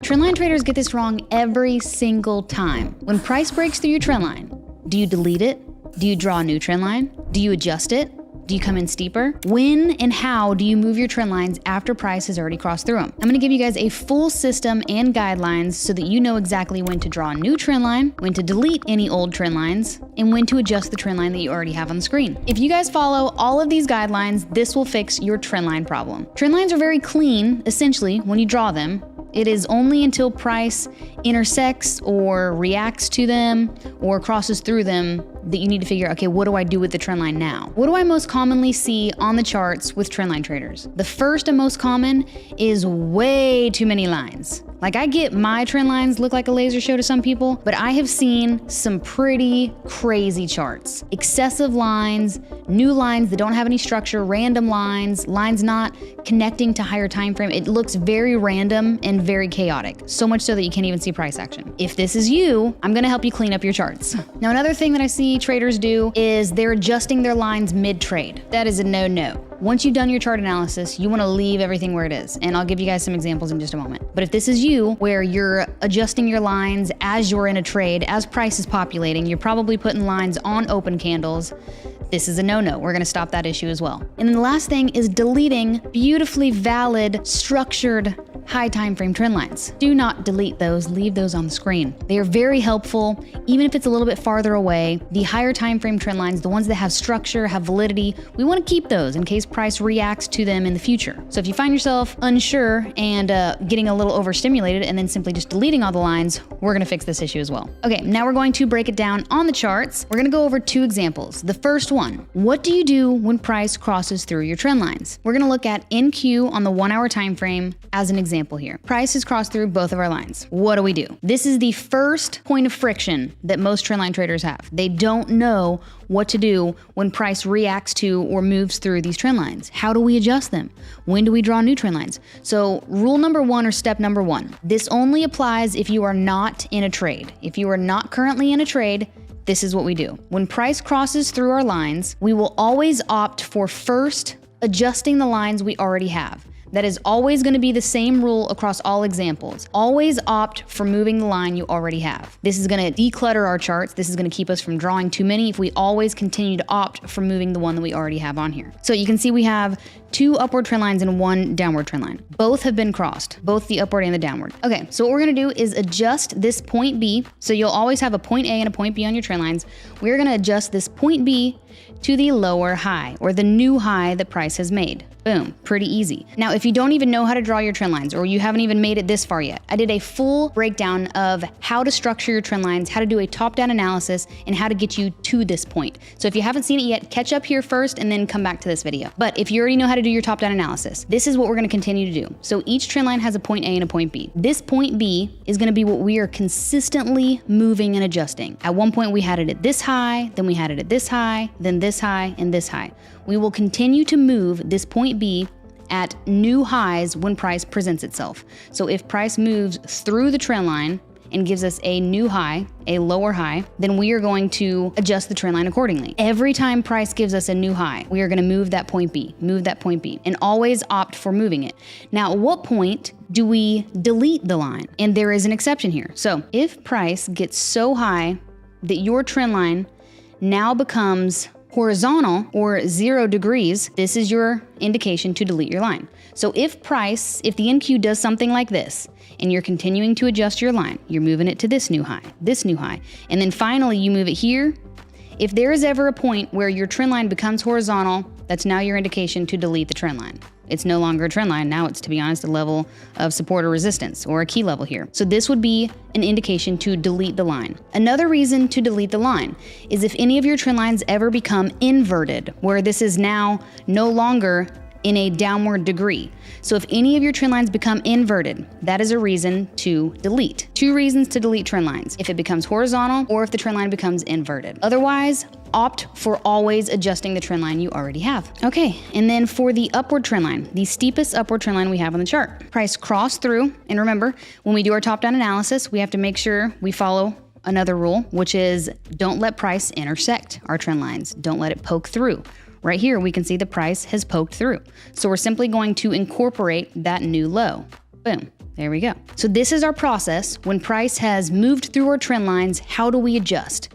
Trendline traders get this wrong every single time. When price breaks through your trendline, do you delete it? Do you draw a new trendline? Do you adjust it? Do you come in steeper? When and how do you move your trend lines after price has already crossed through them? I'm gonna give you guys a full system and guidelines so that you know exactly when to draw a new trend line, when to delete any old trend lines, and when to adjust the trend line that you already have on the screen. If you guys follow all of these guidelines, this will fix your trend line problem. Trend lines are very clean, essentially, when you draw them. It is only until price intersects or reacts to them or crosses through them that you need to figure out, okay, what do I do with the trend line now? What do I most commonly see on the charts with trendline traders? The first and most common is way too many lines. Like, I get my trend lines look like a laser show to some people, but I have seen some pretty crazy charts. Excessive lines, new lines that don't have any structure, random lines, lines not connecting to higher time frame. It looks very random and very chaotic, so much so that you can't even see price action. If this is you, I'm gonna help you clean up your charts. Now, another thing that I see traders do is they're adjusting their lines mid-trade. That is a no-no. Once you've done your chart analysis, you want to leave everything where it is. And I'll give you guys some examples in just a moment. But if this is you, where you're adjusting your lines as you're in a trade, as price is populating, you're probably putting lines on open candles, this is a no-no. We're gonna stop that issue as well. And then the last thing is deleting beautifully valid, structured, high time frame trend lines. Do not delete those, leave those on the screen. They are very helpful, even if it's a little bit farther away. The higher time frame trend lines, the ones that have structure, have validity, we wanna keep those in case price reacts to them in the future. So if you find yourself unsure and getting a little overstimulated and then simply just deleting all the lines, we're gonna fix this issue as well. Okay, now we're going to break it down on the charts. We're gonna go over two examples. The first one, what do you do when price crosses through your trend lines? We're gonna look at NQ on the 1 hour time frame as an example here. Price has crossed through both of our lines. What do we do? This is the first point of friction that most trendline traders have. They don't know what to do when price reacts to or moves through these trend lines. How do we adjust them? When do we draw new trend lines? So rule number one, or step number one, this only applies if you are not in a trade. If you are not currently in a trade, this is what we do. When price crosses through our lines, we will always opt for first adjusting the lines we already have. That is always going to be the same rule across all examples. Always opt for moving the line you already have. This is going to declutter our charts. This is going to keep us from drawing too many if we always continue to opt for moving the one that we already have on here. So you can see we have 2 upward trend lines and 1 downward trend line. Both have been crossed, both the upward and the downward. Okay, so what we're going to do is adjust this point B. So you'll always have a point A and a point B on your trend lines. We're going to adjust this point B to the lower high, or the new high that price has made. Boom, pretty easy. Now, if you don't even know how to draw your trend lines, or you haven't even made it this far yet, I did a full breakdown of how to structure your trend lines, how to do a top-down analysis, and how to get you to this point. So if you haven't seen it yet, catch up here first and then come back to this video. But if you already know how to do your top-down analysis, this is what we're gonna continue to do. So each trend line has a point A and a point B. This point B is gonna be what we are consistently moving and adjusting. At one point we had it at this high, then we had it at this high, then this high, and this high. We will continue to move this point B at new highs when price presents itself. So if price moves through the trend line and gives us a new high, a lower high, then we are going to adjust the trend line accordingly. Every time price gives us a new high, we are going to move that point B, and always opt for moving it. Now, at what point do we delete the line? And there is an exception here. So if price gets so high that your trend line now becomes horizontal or 0 degrees, this is your indication to delete your line. So if the NQ does something like this, and you're continuing to adjust your line, you're moving it to this new high, and then finally you move it here, if there is ever a point where your trend line becomes horizontal, that's now your indication to delete the trend line. It's no longer a trend line. Now it's, to be honest, a level of support or resistance, or a key level here. So this would be an indication to delete the line. Another reason to delete the line is if any of your trend lines ever become inverted, where this is now no longer in a downward degree. So if any of your trend lines become inverted, that is a reason to delete. 2 reasons to delete trend lines: if it becomes horizontal or if the trend line becomes inverted. Otherwise, opt for always adjusting the trend line you already have. Okay, and then for the upward trend line, the steepest upward trend line we have on the chart. Price crossed through, and remember, when we do our top-down analysis, we have to make sure we follow another rule, which is don't let price intersect our trend lines. Don't let it poke through. Right here, we can see the price has poked through. So we're simply going to incorporate that new low. Boom. There we go. So this is our process. When price has moved through our trend lines, how do we adjust?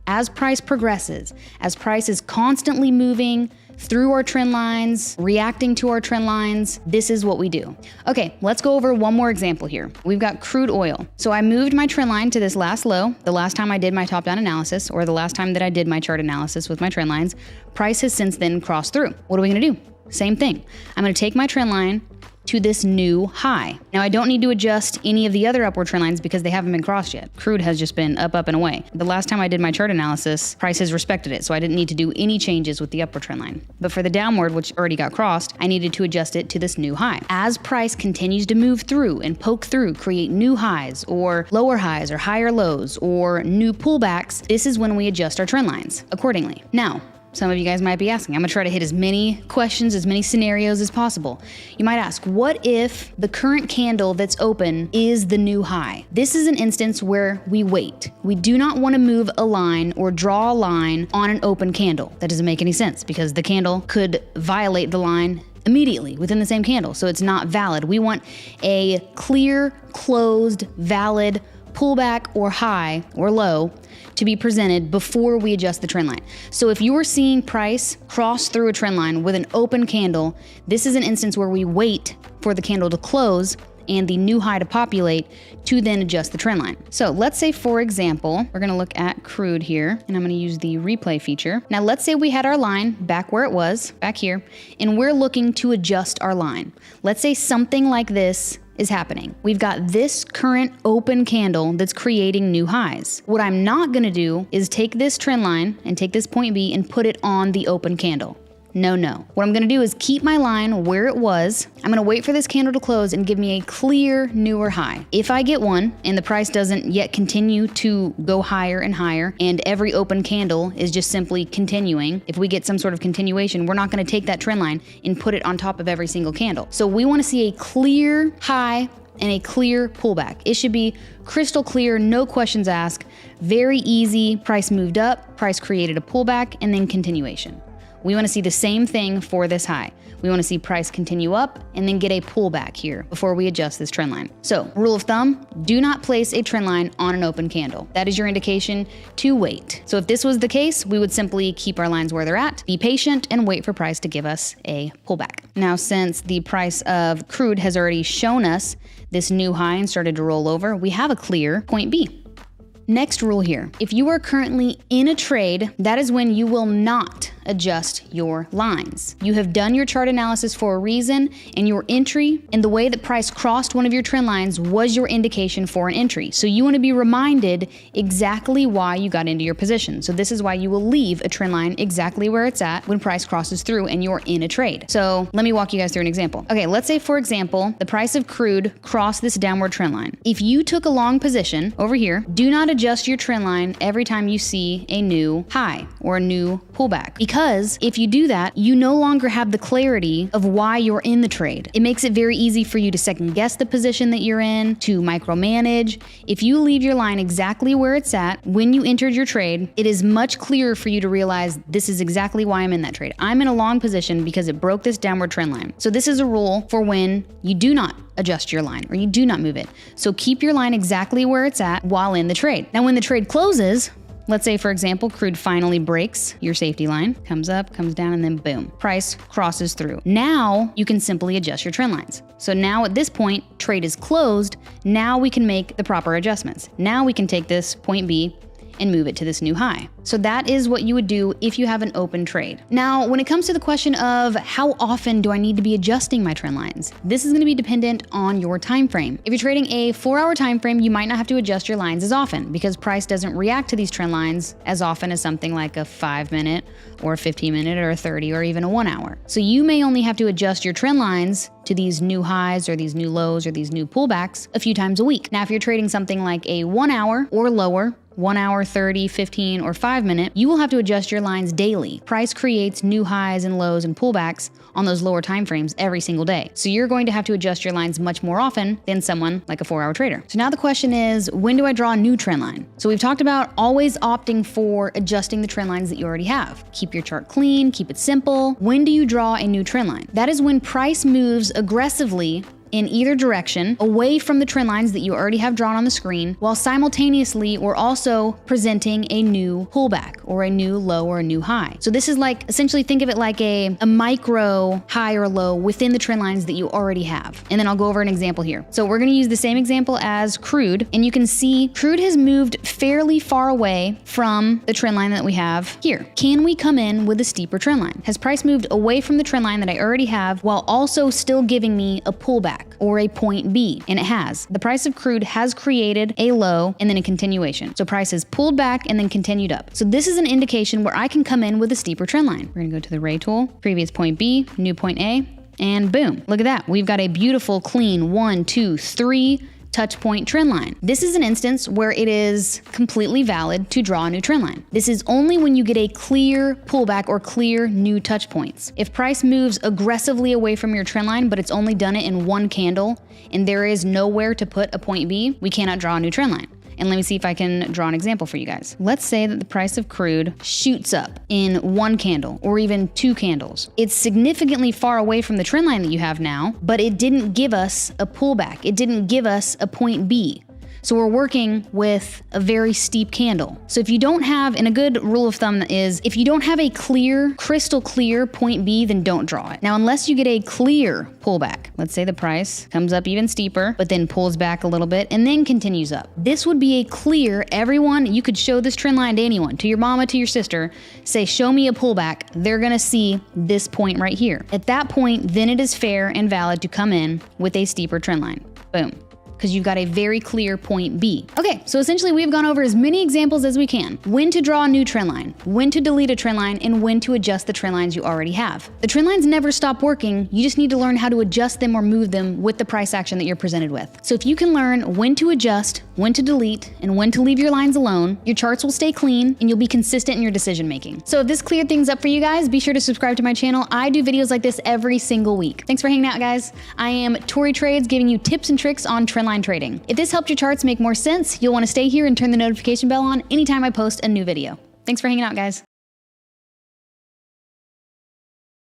As price progresses, as price is constantly moving through our trend lines, reacting to our trend lines, this is what we do. Okay, let's go over one more example here. We've got crude oil. So I moved my trend line to this last low, the last time I did my top-down analysis, or the last time that I did my chart analysis with my trend lines. Price has since then crossed through. What are we gonna do? Same thing. I'm gonna take my trend line to this new high. Now I don't need to adjust any of the other upward trend lines because they haven't been crossed yet. Crude has just been up, and away. The last time I did my chart analysis, price has respected it, so I didn't need to do any changes with the upward trend line. But for the downward, which already got crossed, I needed to adjust it to this new high. As price continues to move through and poke through, create new highs or lower highs or higher lows or new pullbacks, this is when we adjust our trend lines accordingly. Now, some of you guys might be asking, I'm gonna try to hit as many questions, as many scenarios as possible. You might ask, what if the current candle that's open is the new high? This is an instance where we wait. We do not wanna move a line or draw a line on an open candle. That doesn't make any sense because the candle could violate the line immediately within the same candle, so it's not valid. We want a clear, closed, valid pullback or high or low to be presented before we adjust the trend line. So if you are seeing price cross through a trend line with an open candle, this is an instance where we wait for the candle to close and the new high to populate to then adjust the trend line. So let's say, for example, we're gonna look at crude here, and I'm gonna use the replay feature. Now let's say we had our line back where it was, back here, and we're looking to adjust our line. Let's say something like this is happening. We've got this current open candle that's creating new highs. What I'm not gonna do is take this trend line and take this point B and put it on the open candle. No. What I'm gonna do is keep my line where it was. I'm gonna wait for this candle to close and give me a clear, newer high. If I get one and the price doesn't yet continue to go higher and higher, and every open candle is just simply continuing, if we get some sort of continuation, we're not gonna take that trend line and put it on top of every single candle. So we wanna see a clear high and a clear pullback. It should be crystal clear, no questions asked, very easy. Price moved up, price created a pullback, and then continuation. We want to see the same thing for this high. We want to see price continue up and then get a pullback here before we adjust this trend line. So, rule of thumb, do not place a trend line on an open candle. That is your indication to wait. So if this was the case, we would simply keep our lines where they're at, be patient, and wait for price to give us a pullback. Now, since the price of crude has already shown us this new high and started to roll over, we have a clear point B. Next rule here, if you are currently in a trade, that is when you will not adjust your lines. You have done your chart analysis for a reason, and your entry and the way that price crossed one of your trend lines was your indication for an entry. So you want to be reminded exactly why you got into your position. So this is why you will leave a trend line exactly where it's at when price crosses through and you're in a trade. So let me walk you guys through an example. Okay, let's say, for example, the price of crude crossed this downward trend line. If you took a long position over here, do not adjust your trend line every time you see a new high or a new pullback. Because if you do that, you no longer have the clarity of why you're in the trade. It makes it very easy for you to second guess the position that you're in, to micromanage. If you leave your line exactly where it's at when you entered your trade, it is much clearer for you to realize this is exactly why I'm in that trade. I'm in a long position because it broke this downward trend line. So this is a rule for when you do not adjust your line or you do not move it. So keep your line exactly where it's at while in the trade. Now, when the trade closes, let's say, for example, crude finally breaks your safety line, comes up, comes down, and then boom, price crosses through. Now you can simply adjust your trend lines. So now at this point, trade is closed. Now we can make the proper adjustments. Now we can take this point B and move it to this new high. So that is what you would do if you have an open trade. Now, when it comes to the question of how often do I need to be adjusting my trend lines, this is going to be dependent on your time frame. If you're trading a 4-hour time frame, you might not have to adjust your lines as often because price doesn't react to these trend lines as often as something like a 5-minute or a 15-minute or a 30 or even a 1 hour. So you may only have to adjust your trend lines to these new highs or these new lows or these new pullbacks a few times a week. Now, if you're trading something like a 1 hour or lower, 1 hour, 30, 15, or 5-minute, you will have to adjust your lines daily. Price creates new highs and lows and pullbacks on those lower time frames every single day. So you're going to have to adjust your lines much more often than someone like a 4-hour trader. So now the question is, when do I draw a new trend line? So we've talked about always opting for adjusting the trend lines that you already have. Keep your chart clean, keep it simple. When do you draw a new trend line? That is when price moves aggressively in either direction away from the trend lines that you already have drawn on the screen, while simultaneously we're also presenting a new pullback or a new low or a new high. So this is like, essentially think of it like a micro high or low within the trend lines that you already have. And then I'll go over an example here. So we're gonna use the same example as crude, and you can see crude has moved fairly far away from the trend line that we have here. Can we come in with a steeper trend line? Has price moved away from the trend line that I already have while also still giving me a pullback or a point B? And it has. The price of crude has created a low and then a continuation. So price has pulled back and then continued up. So this is an indication where I can come in with a steeper trend line. We're gonna go to the ray tool, previous point B, new point A, and boom. Look at that. We've got a beautiful, clean 1, 2, 3 touch point trend line. This is an instance where it is completely valid to draw a new trend line. This is only when you get a clear pullback or clear new touch points. If price moves aggressively away from your trend line, but it's only done it in one candle and there is nowhere to put a point B, we cannot draw a new trend line. And let me see if I can draw an example for you guys. Let's say that the price of crude shoots up in one candle or even two candles. It's significantly far away from the trend line that you have now, but it didn't give us a pullback. It didn't give us a point B. So we're working with a very steep candle. So if you don't have, and a good rule of thumb is, if you don't have a clear, crystal clear point B, then don't draw it. Now, unless you get a clear pullback, let's say the price comes up even steeper, but then pulls back a little bit and then continues up. This would be a clear, everyone, you could show this trend line to anyone, to your mama, to your sister, say, show me a pullback. They're gonna see this point right here. At that point, then it is fair and valid to come in with a steeper trend line. Boom. Because you've got a very clear point B. Okay, so essentially we've gone over as many examples as we can. When to draw a new trend line, when to delete a trend line, and when to adjust the trend lines you already have. The trend lines never stop working, you just need to learn how to adjust them or move them with the price action that you're presented with. So if you can learn when to adjust, when to delete, and when to leave your lines alone, your charts will stay clean and you'll be consistent in your decision making. So if this cleared things up for you guys, be sure to subscribe to my channel. I do videos like this every single week. Thanks for hanging out, guys. I am Tori Trades, giving you tips and tricks on trendline trading. If this helped your charts make more sense, you'll want to stay here and turn the notification bell on anytime I post a new video. Thanks for hanging out, guys.